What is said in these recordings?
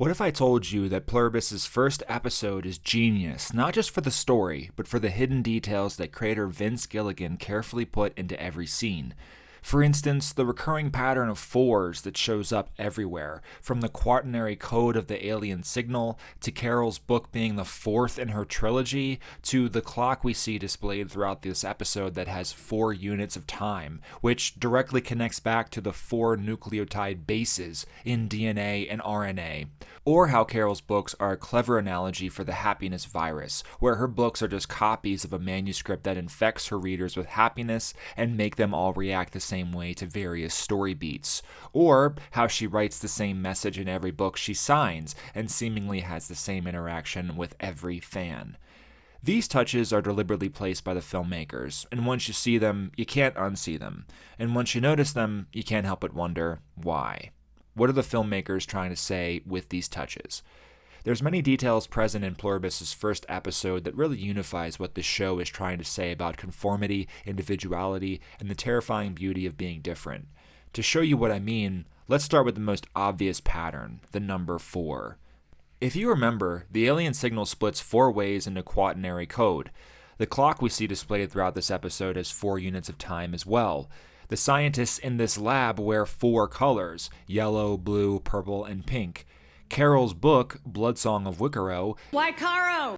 What if I told you that Pluribus's first episode is genius, not just for the story, but for the hidden details that creator Vince Gilligan carefully put into every scene? For instance, the recurring pattern of fours that shows up everywhere, from the quaternary code of the alien signal, to Carol's book being the fourth in her trilogy, to the clock we see displayed throughout this episode that has 4 units of time, which directly connects back to the 4 nucleotide bases in DNA and RNA. Or how Carol's books are a clever analogy for the happiness virus, where her books are just copies of a manuscript that infects her readers with happiness and make them all react the same way to various story beats. Or how she writes the same message in every book she signs and seemingly has the same interaction with every fan. These touches are deliberately placed by the filmmakers, and once you see them, you can't unsee them. And once you notice them, you can't help but wonder why. What are the filmmakers trying to say with these touches? There's many details present in Pluribus's first episode that really unifies what the show is trying to say about conformity, individuality, and the terrifying beauty of being different. To show you what I mean, let's start with the most obvious pattern, the number 4. If you remember, the alien signal splits 4 ways into quaternary code. The clock we see displayed throughout this episode has 4 units of time as well. The scientists in this lab wear 4 colors, yellow, blue, purple, and pink. Carol's book, Bloodsong of Wickero,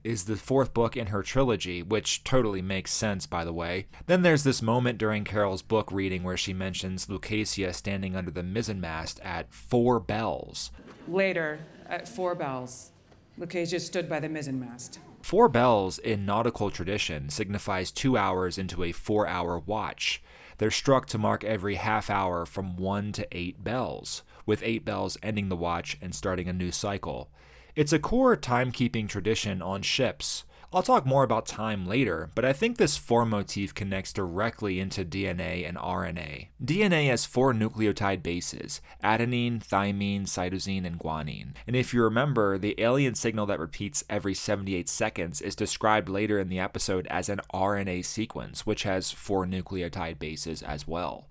is the 4th book in her trilogy, which totally makes sense, by the way. Then there's this moment during Carol's book reading where she mentions Lucasia standing under the mizzenmast at 4 bells. Later, at 4 bells, Lucasia stood by the mizzenmast. 4 bells in nautical tradition signifies 2 hours into a 4-hour watch. They're struck to mark every half hour from 1 to 8 bells, with 8 bells ending the watch and starting a new cycle. It's a core timekeeping tradition on ships. I'll talk more about time later, but I think this 4 motif connects directly into DNA and RNA. DNA has 4 nucleotide bases: adenine, thymine, cytosine, and guanine. And if you remember, the alien signal that repeats every 78 seconds is described later in the episode as an RNA sequence, which has 4 nucleotide bases as well.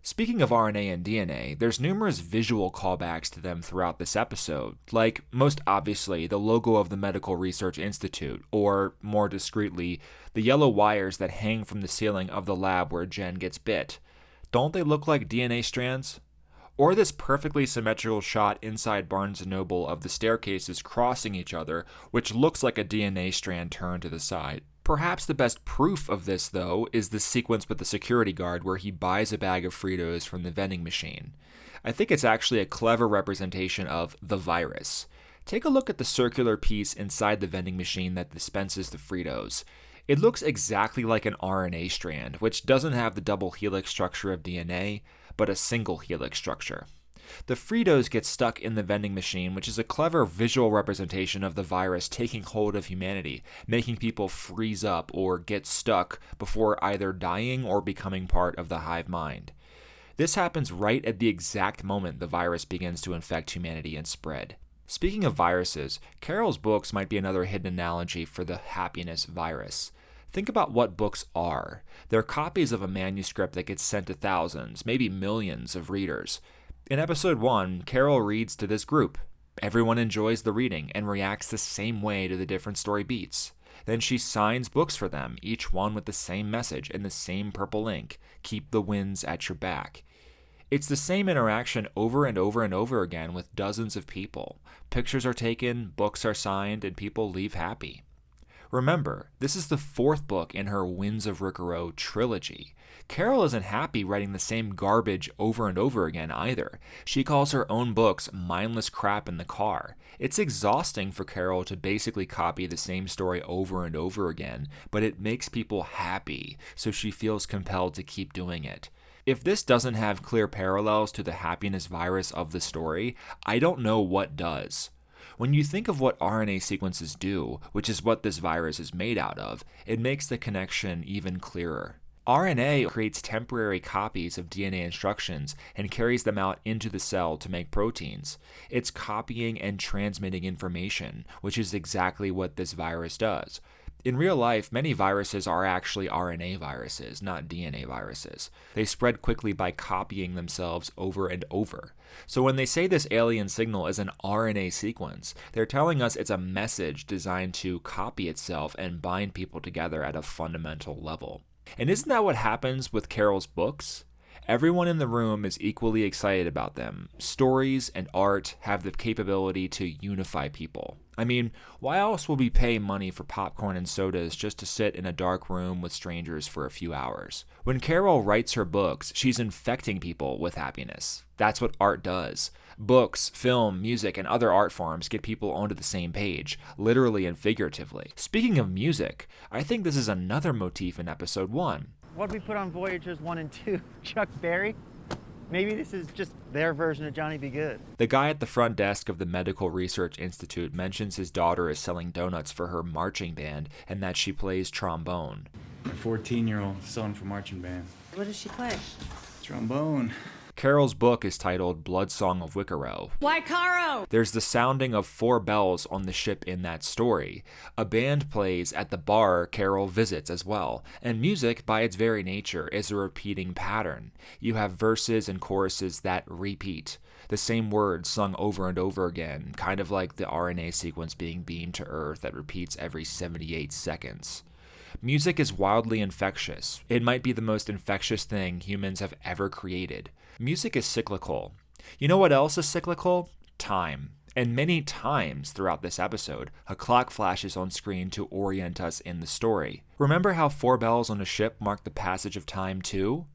Speaking of RNA and DNA, there's numerous visual callbacks to them throughout this episode, like, most obviously, the logo of the Medical Research Institute, or, more discreetly, the yellow wires that hang from the ceiling of the lab where Jen gets bit. Don't they look like DNA strands? Or this perfectly symmetrical shot inside Barnes & Noble of the staircases crossing each other, which looks like a DNA strand turned to the side. Perhaps the best proof of this, though, is the sequence with the security guard where he buys a bag of Fritos from the vending machine. I think it's actually a clever representation of the virus. Take a look at the circular piece inside the vending machine that dispenses the Fritos. It looks exactly like an RNA strand, which doesn't have the double helix structure of DNA, but a single helix structure. The Fritos get stuck in the vending machine, which is a clever visual representation of the virus taking hold of humanity, making people freeze up or get stuck before either dying or becoming part of the hive mind. This happens right at the exact moment the virus begins to infect humanity and spread. Speaking of viruses, Carol's books might be another hidden analogy for the happiness virus. Think about what books are. They're copies of a manuscript that gets sent to thousands, maybe millions of readers. In episode 1, Carol reads to this group. Everyone enjoys the reading and reacts the same way to the different story beats. Then she signs books for them, each one with the same message in the same purple ink: keep the winds at your back. It's the same interaction over and over and over again with dozens of people. Pictures are taken, books are signed, and people leave happy. Remember, this is the 4th book in her Winds of Wickero trilogy. Carol isn't happy writing the same garbage over and over again either. She calls her own books mindless crap in the car. It's exhausting for Carol to basically copy the same story over and over again, but it makes people happy, so she feels compelled to keep doing it. If this doesn't have clear parallels to the happiness virus of the story, I don't know what does. When you think of what RNA sequences do, which is what this virus is made out of, it makes the connection even clearer. RNA creates temporary copies of DNA instructions and carries them out into the cell to make proteins. It's copying and transmitting information, which is exactly what this virus does. In real life, many viruses are actually RNA viruses, not DNA viruses. They spread quickly by copying themselves over and over. So when they say this alien signal is an RNA sequence, they're telling us it's a message designed to copy itself and bind people together at a fundamental level. And isn't that what happens with Carol's books? Everyone in the room is equally excited about them. Stories and art have the capability to unify people. I mean, why else would we pay money for popcorn and sodas just to sit in a dark room with strangers for a few hours? When Carol writes her books, she's infecting people with happiness. That's what art does. Books, film, music, and other art forms get people onto the same page, literally and figuratively. Speaking of music, I think this is another motif in episode 1. What did we put on Voyagers 1 and 2? Chuck Berry? Maybe this is just their version of Johnny Be Good. The guy at the front desk of the Medical Research Institute mentions his daughter is selling donuts for her marching band and that she plays trombone. My 14-year-old is selling for marching band. What does she play? Trombone. Carol's book is titled Blood Song of Wickorow. Why, Caro? There's the sounding of 4 bells on the ship in that story. A band plays at the bar Carol visits as well, and music, by its very nature, is a repeating pattern. You have verses and choruses that repeat. The same words sung over and over again, kind of like the RNA sequence being beamed to Earth that repeats every 78 seconds. Music is wildly infectious. It might be the most infectious thing humans have ever created. Music is cyclical. You know what else is cyclical? Time. And many times throughout this episode, a clock flashes on screen to orient us in the story. Remember how 4 bells on a ship mark the passage of time too?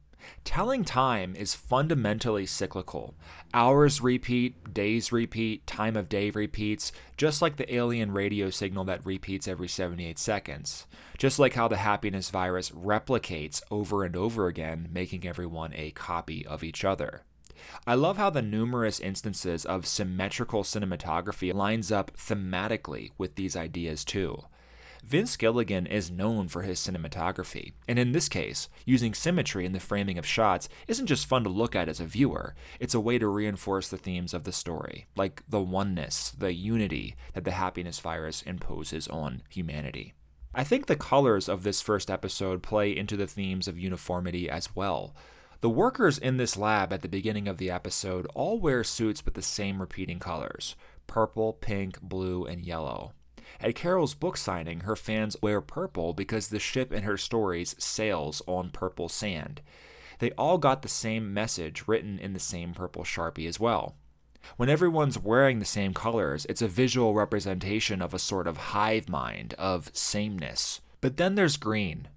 Telling time is fundamentally cyclical. Hours repeat, days repeat, time of day repeats, just like the alien radio signal that repeats every 78 seconds. Just like how the happiness virus replicates over and over again, making everyone a copy of each other. I love how the numerous instances of symmetrical cinematography lines up thematically with these ideas too. Vince Gilligan is known for his cinematography, and in this case, using symmetry in the framing of shots isn't just fun to look at as a viewer, it's a way to reinforce the themes of the story, like the oneness, the unity that the happiness virus imposes on humanity. I think the colors of this first episode play into the themes of uniformity as well. The workers in this lab at the beginning of the episode all wear suits with the same repeating colors: purple, pink, blue, and yellow. At Carol's book signing, her fans wear purple because the ship in her stories sails on purple sand. They all got the same message written in the same purple Sharpie as well. When everyone's wearing the same colors, it's a visual representation of a sort of hive mind, of sameness. But then there's green.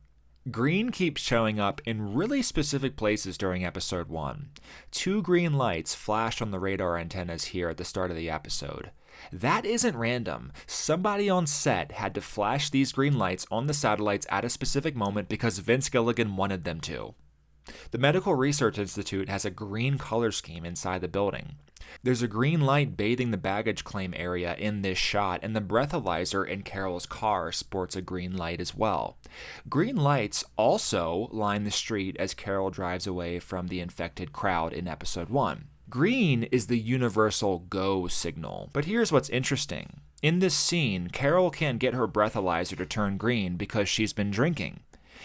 Green keeps showing up in really specific places during episode 1. 2 green lights flash on the radar antennas here at the start of the episode. That isn't random. Somebody on set had to flash these green lights on the satellites at a specific moment because Vince Gilligan wanted them to. The Medical Research Institute has a green color scheme inside the building. There's a green light bathing the baggage claim area in this shot, and the breathalyzer in Carol's car sports a green light as well. Green lights also line the street as Carol drives away from the infected crowd in episode 1. Green is the universal go signal. But here's what's interesting. In this scene, Carol can't get her breathalyzer to turn green because she's been drinking.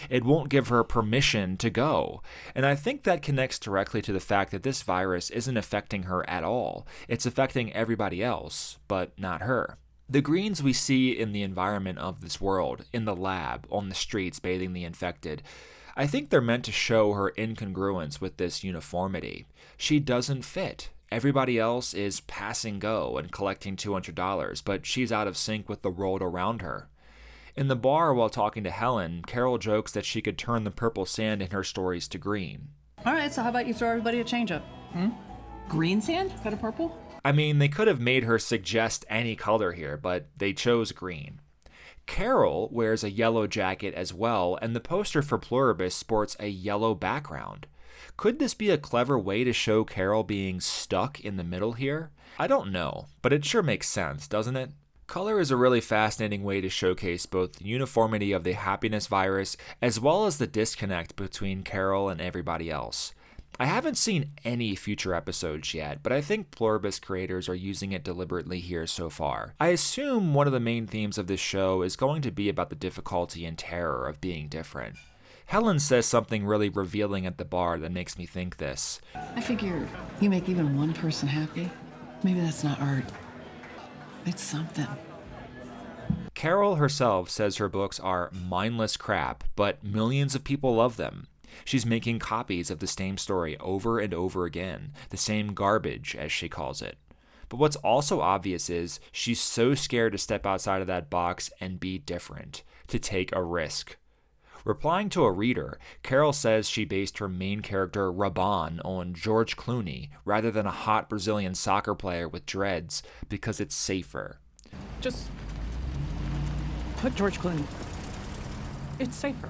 It won't give her permission to go. And I think that connects directly to the fact that this virus isn't affecting her at all. It's affecting everybody else, but not her. The greens we see in the environment of this world, in the lab, on the streets bathing the infected, I think they're meant to show her incongruence with this uniformity. She doesn't fit. Everybody else is passing go and collecting $200, but she's out of sync with the world around her. In the bar while talking to Helen, Carol jokes that she could turn the purple sand in her stories to green. All right, so how about you throw everybody a change-up? Green sand instead of purple? I mean, they could have made her suggest any color here, but they chose green. Carol wears a yellow jacket as well, and the poster for Pluribus sports a yellow background. Could this be a clever way to show Carol being stuck in the middle here? I don't know, but it sure makes sense, doesn't it? Color is a really fascinating way to showcase both the uniformity of the happiness virus as well as the disconnect between Carol and everybody else. I haven't seen any future episodes yet, but I think Pluribus creators are using it deliberately here so far. I assume one of the main themes of this show is going to be about the difficulty and terror of being different. Helen says something really revealing at the bar that makes me think this. I figure you make even one person happy. Maybe that's not art. It's something. Carol herself says her books are mindless crap, but millions of people love them. She's making copies of the same story over and over again, the same garbage, as she calls it. But what's also obvious is she's so scared to step outside of that box and be different, to take a risk. Replying to a reader, Carol says she based her main character, Raban, on George Clooney rather than a hot Brazilian soccer player with dreads because it's safer. Just put George Clooney. It's safer.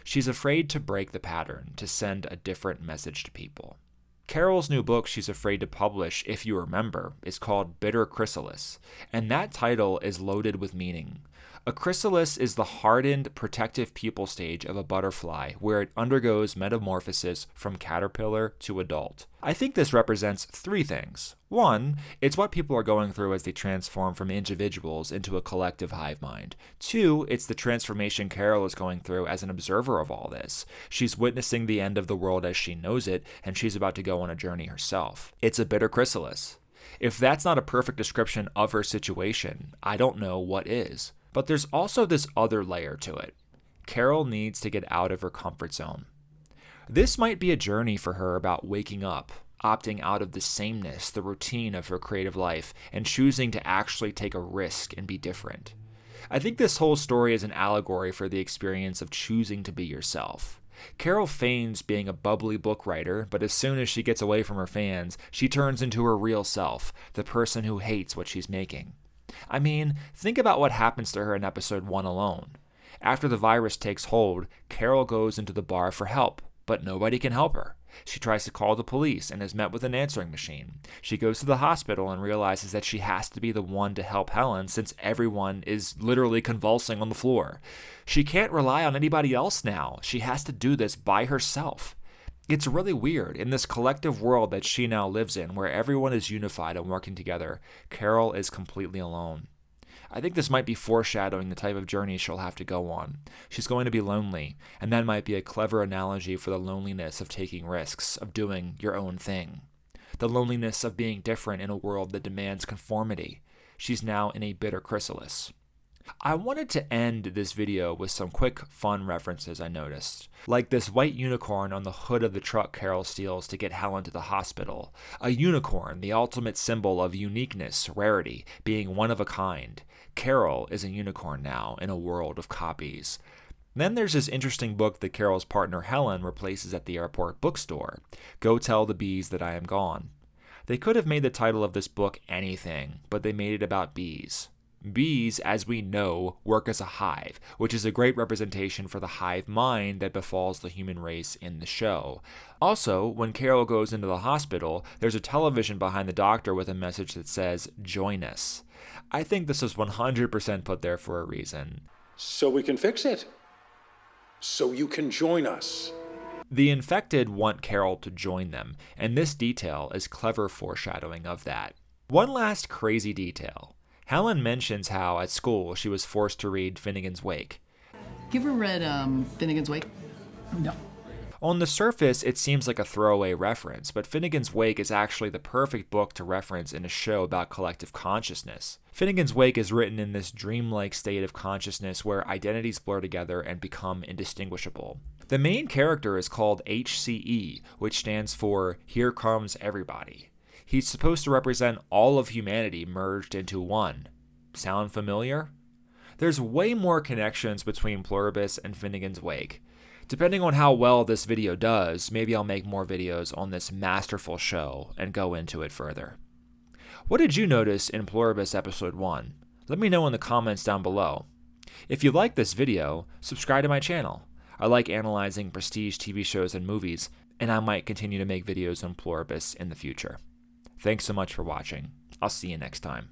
She's afraid to break the pattern, to send a different message to people. Carol's new book she's afraid to publish, if you remember, is called Bitter Chrysalis, and that title is loaded with meaning. A chrysalis is the hardened, protective pupal stage of a butterfly where it undergoes metamorphosis from caterpillar to adult. I think this represents three things. One, it's what people are going through as they transform from individuals into a collective hive mind. Two, it's the transformation Carol is going through as an observer of all this. She's witnessing the end of the world as she knows it, and she's about to go on a journey herself. It's a bitter chrysalis. If that's not a perfect description of her situation, I don't know what is. But there's also this other layer to it. Carol needs to get out of her comfort zone. This might be a journey for her about waking up, opting out of the sameness, the routine of her creative life, and choosing to actually take a risk and be different. I think this whole story is an allegory for the experience of choosing to be yourself. Carol feigns being a bubbly book writer, but as soon as she gets away from her fans, she turns into her real self, the person who hates what she's making. I mean, think about what happens to her in episode 1 alone. After the virus takes hold, Carol goes into the bar for help, but nobody can help her. She tries to call the police and is met with an answering machine. She goes to the hospital and realizes that she has to be the one to help Helen since everyone is literally convulsing on the floor. She can't rely on anybody else now. She has to do this by herself. It's really weird. In this collective world that she now lives in, where everyone is unified and working together, Carol is completely alone. I think this might be foreshadowing the type of journey she'll have to go on. She's going to be lonely, and that might be a clever analogy for the loneliness of taking risks, of doing your own thing. The loneliness of being different in a world that demands conformity. She's now in a bitter chrysalis. I wanted to end this video with some quick, fun references I noticed. Like this white unicorn on the hood of the truck Carol steals to get Helen to the hospital. A unicorn, the ultimate symbol of uniqueness, rarity, being one of a kind. Carol is a unicorn now in a world of copies. Then there's this interesting book that Carol's partner Helen replaces at the airport bookstore. Go Tell the Bees That I Am Gone. They could have made the title of this book anything, but they made it about bees. Bees, as we know, work as a hive, which is a great representation for the hive mind that befalls the human race in the show. Also, when Carol goes into the hospital, there's a television behind the doctor with a message that says, "Join us." I think this is 100% put there for a reason. So we can fix it. So you can join us. The infected want Carol to join them, and this detail is clever foreshadowing of that. One last crazy detail. Helen mentions how, at school, she was forced to read Finnegan's Wake. You ever read Finnegan's Wake? No. On the surface, it seems like a throwaway reference, but Finnegan's Wake is actually the perfect book to reference in a show about collective consciousness. Finnegan's Wake is written in this dreamlike state of consciousness where identities blur together and become indistinguishable. The main character is called HCE, which stands for Here Comes Everybody. He's supposed to represent all of humanity merged into one. Sound familiar? There's way more connections between Pluribus and Finnegan's Wake. Depending on how well this video does, maybe I'll make more videos on this masterful show and go into it further. What did you notice in Pluribus Episode 1? Let me know in the comments down below. If you like this video, subscribe to my channel. I like analyzing prestige TV shows and movies, and I might continue to make videos on Pluribus in the future. Thanks so much for watching. I'll see you next time.